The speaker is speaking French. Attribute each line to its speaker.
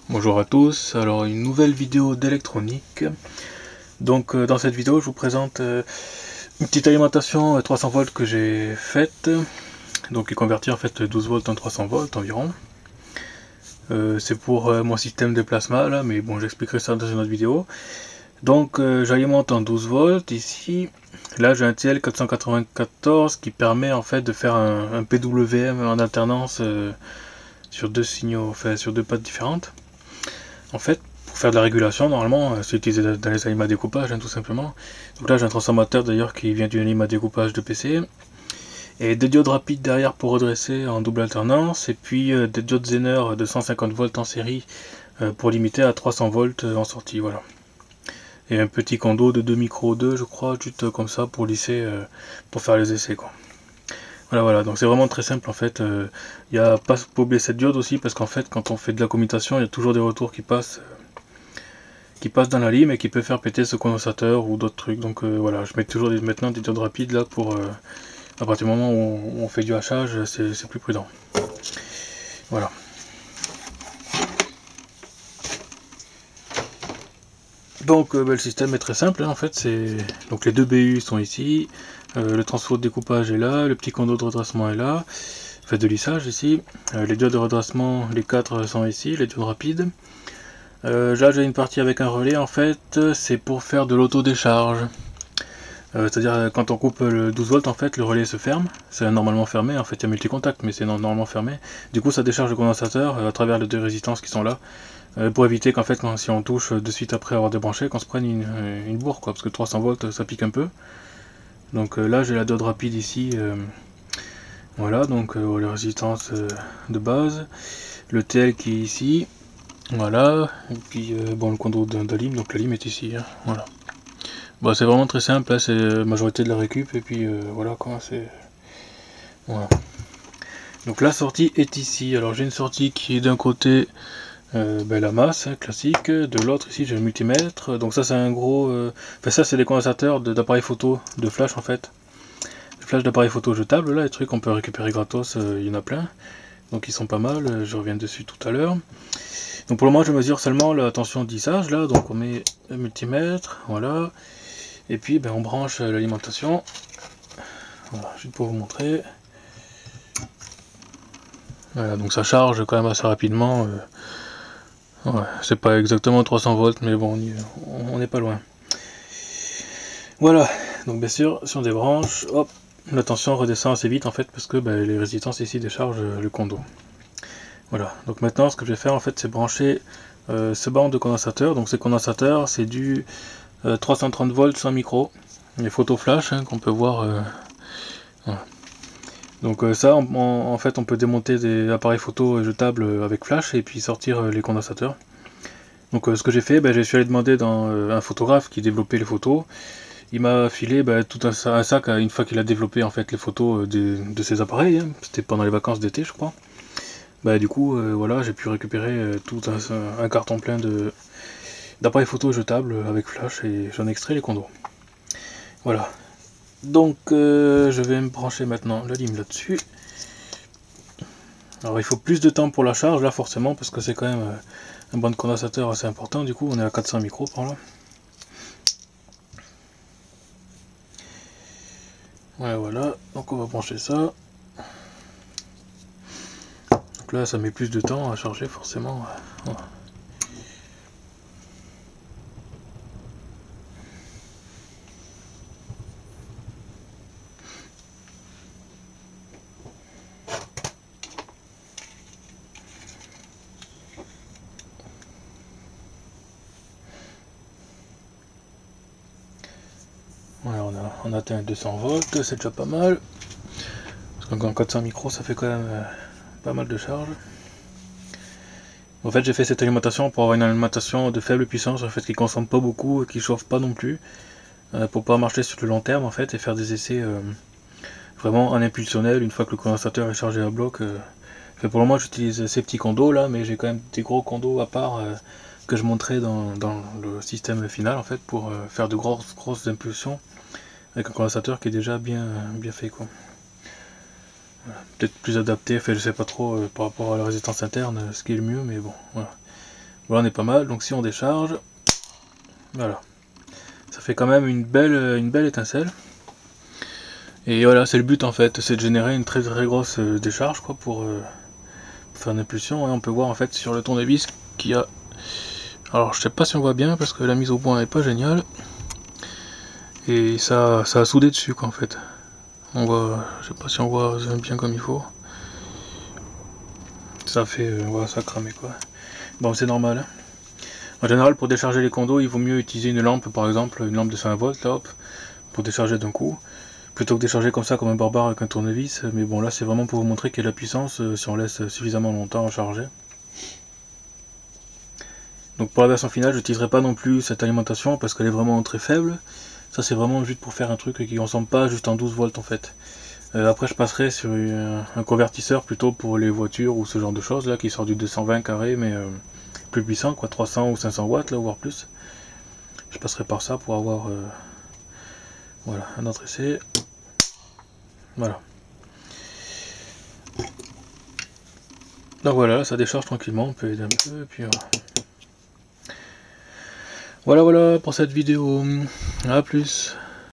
Speaker 1: Bonjour à tous, alors une nouvelle vidéo d'électronique. Donc dans cette vidéo je vous présente une petite alimentation 300 volts que j'ai faite, donc qui convertit en fait 12 volts en 300 volts environ. C'est pour mon système de plasma là, mais bon j'expliquerai ça dans une autre vidéo. Donc j'alimente en 12 volts ici. Là j'ai un TL494 qui permet en fait de faire un PWM en alternance sur deux signaux, enfin sur deux pattes différentes. En fait, pour faire de la régulation, normalement, c'est utilisé dans les aliments à découpage, tout simplement. Donc là, j'ai un transformateur d'ailleurs qui vient d'une anime à découpage de PC. Et des diodes rapides derrière pour redresser en double alternance. Et puis des diodes Zener de 150 volts en série pour limiter à 300 volts en sortie. Voilà. Et un petit condo de 2 micro 2, je crois, juste comme ça pour lisser, pour faire les essais, quoi. Voilà, donc c'est vraiment très simple en fait. Il n'y a pas pour oublier cette diode aussi parce qu'en fait quand on fait de la commutation il y a toujours des retours qui passent dans la lime et qui peut faire péter ce condensateur ou d'autres trucs. Donc voilà, je mets toujours maintenant des diodes rapides là pour à partir du moment où on fait du hachage, c'est plus prudent. Voilà. Donc le système est très simple hein, en fait, donc les deux BU sont ici, le transfo de découpage est là, le petit condo de redressement est là, fait de lissage ici, les diodes de redressement, les 4 sont ici, les diodes rapides. Là j'ai une partie avec un relais en fait, c'est pour faire de l'auto-décharge. C'est-à-dire quand on coupe le 12 volts en fait, le relais se ferme, c'est normalement fermé, en fait il y a multi-contact mais c'est normalement fermé. Du coup ça décharge le condensateur à travers les deux résistances qui sont là. Pour éviter qu'en fait, si on touche de suite après avoir débranché, qu'on se prenne une bourre, quoi, parce que 300 volts ça pique un peu. Donc là j'ai la diode rapide ici, voilà, donc les résistances de base, le TL qui est ici, voilà, et puis bon le condo de lime, donc la lime est ici, hein, voilà. Bon, c'est vraiment très simple, là c'est la majorité de la récup, et puis voilà quoi, c'est... Voilà. Donc la sortie est ici, alors j'ai une sortie qui est d'un côté... la masse hein, classique, de l'autre ici j'ai le multimètre, donc ça c'est un gros, enfin ça c'est des condensateurs d'appareils photo, de flash en fait, flash d'appareils photo jetables là, les trucs qu'on peut récupérer gratos, il y en a plein, donc ils sont pas mal, je reviens dessus tout à l'heure. Donc pour le moment je mesure seulement la tension de lissage là, donc on met le multimètre, voilà, et puis on branche l'alimentation, voilà, juste pour vous montrer, voilà, donc ça charge quand même assez rapidement. Ouais, c'est pas exactement 300 volts, mais bon, on n'est pas loin. Voilà, donc bien sûr, si on débranche, hop, la tension redescend assez vite en fait, parce que les résistances ici déchargent le condo. Voilà, donc maintenant ce que je vais faire en fait, c'est brancher ce banc de condensateur. Donc ces condensateurs, c'est du 330 volts sans micro, les photos flash hein, qu'on peut voir. Voilà. Donc ça, en fait, on peut démonter des appareils photo jetables avec flash et puis sortir les condensateurs. Donc ce que j'ai fait, je suis allé demander dans un photographe qui développait les photos. Il m'a filé tout un sac une fois qu'il a développé en fait les photos de ces appareils. Hein. C'était pendant les vacances d'été, je crois. Du coup, voilà, j'ai pu récupérer tout un carton plein d'appareils photo jetables avec flash et j'en ai extrait les condos. Voilà. Donc je vais me brancher maintenant la lime là-dessus. Alors il faut plus de temps pour la charge là forcément parce que c'est quand même un banc de condensateur assez important. Du coup on est à 400 micros par là. Ouais, voilà, donc on va brancher ça. Donc là ça met plus de temps à charger forcément. Voilà. Voilà, on a atteint 200 volts, c'est déjà pas mal. Parce qu'en 400 micros ça fait quand même pas mal de charge. En fait j'ai fait cette alimentation pour avoir une alimentation de faible puissance en fait qui consomme pas beaucoup et qui chauffe pas non plus. Pour pouvoir marcher sur le long terme en fait et faire des essais vraiment en impulsionnel une fois que le condensateur est chargé à bloc. Pour le moment j'utilise ces petits condos là, mais j'ai quand même des gros condos à part que je montrerai dans le système final en fait pour faire de grosses impulsions avec un condensateur qui est déjà bien fait quoi. Voilà. Peut-être plus adapté, je sais pas trop par rapport à la résistance interne ce qui est le mieux, mais bon voilà. Voilà, on est pas mal, donc si on décharge, voilà, ça fait quand même une belle étincelle. Et voilà, c'est le but en fait, c'est de générer une très grosse décharge quoi, pour faire une impulsion. On peut voir en fait sur le tournevis qu'il y a... Alors je sais pas si on voit bien parce que la mise au point est pas géniale. Et ça a soudé dessus quoi en fait. On voit, je sais pas si on voit bien comme il faut. Ça fait, voilà, ça a cramé quoi. Bon, c'est normal. Hein. En général, pour décharger les condos, il vaut mieux utiliser une lampe, par exemple, une lampe de 5 volts, là, hop, pour décharger d'un coup, plutôt que décharger comme ça, comme un barbare avec un tournevis. Mais bon, là, c'est vraiment pour vous montrer qu'il y a de la puissance si on laisse suffisamment longtemps à charger. Donc pour la version finale, je n'utiliserai pas non plus cette alimentation parce qu'elle est vraiment très faible. Ça, c'est vraiment juste pour faire un truc qui ne consomme pas juste en 12 volts en fait. Après je passerai sur un convertisseur plutôt pour les voitures ou ce genre de choses là qui sort du 220 carré mais plus puissant quoi, 300 ou 500 watts là voire plus. Je passerai par ça pour avoir voilà un autre essai. Voilà. Donc voilà, ça décharge tranquillement, on peut aider un peu et puis voilà pour cette vidéo. À plus.